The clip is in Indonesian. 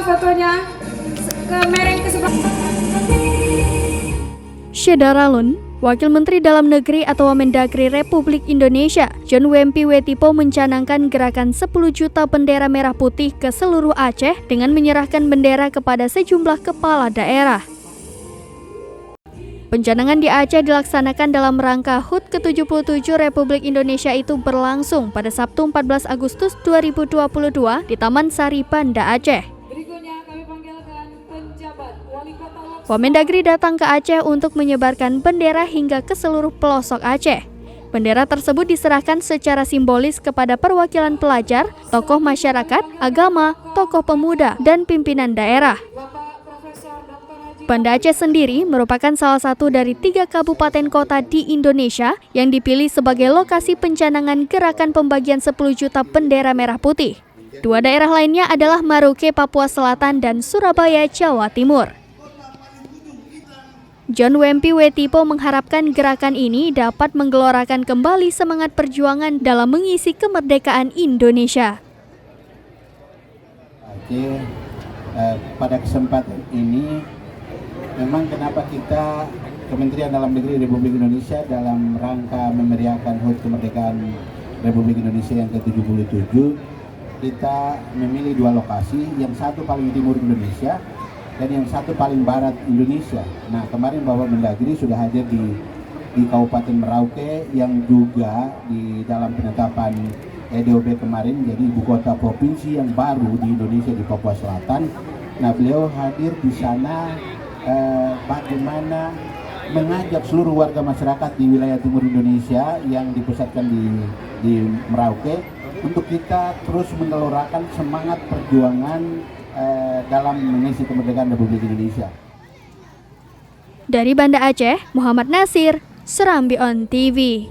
fotonya ke mereng ke sebelah. Syeda Ralun, Wakil Menteri Dalam Negeri atau Wamendagri Republik Indonesia, John Wempi Wetipo mencanangkan gerakan 10 juta bendera merah putih ke seluruh Aceh dengan menyerahkan bendera kepada sejumlah kepala daerah. Pencanangan di Aceh dilaksanakan dalam rangka HUT ke-77 Republik Indonesia itu berlangsung pada Sabtu 14 Agustus 2022 di Taman Sari, Banda Aceh. Berikutnya kami panggilkan penjabat Wali Kota Loksmawe. Wamendagri datang ke Aceh untuk menyebarkan bendera hingga ke seluruh pelosok Aceh. Bendera tersebut diserahkan secara simbolis kepada perwakilan pelajar, tokoh masyarakat, agama, tokoh pemuda, dan pimpinan daerah. Banda Aceh sendiri merupakan salah satu dari 3 kabupaten kota di Indonesia yang dipilih sebagai lokasi pencanangan gerakan pembagian 10 juta bendera merah putih. 2 daerah lainnya adalah Maroke, Papua Selatan, dan Surabaya, Jawa Timur. John Wempi Wetipo mengharapkan gerakan ini dapat menggelorakan kembali semangat perjuangan dalam mengisi kemerdekaan Indonesia. Aceh, pada kesempatan ini memang kenapa kita Kementerian Dalam Negeri Republik Indonesia dalam rangka memeriahkan HUT kemerdekaan Republik Indonesia yang ke-77, kita memilih 2 lokasi, yang satu paling timur Indonesia dan yang satu paling barat Indonesia. Nah, kemarin Bapak Mendagri sudah hadir di Kabupaten Merauke yang juga di dalam penetapan EDOB kemarin jadi ibu kota provinsi yang baru di Indonesia di Papua Selatan. Nah, beliau hadir di sana bagaimana mengajak seluruh warga masyarakat di wilayah timur Indonesia yang dipusatkan di Merauke untuk kita terus menggelorakan semangat perjuangan dalam mengisi kemerdekaan Republik Indonesia. Dari Banda Aceh, Muhammad Nasir, Serambi On TV.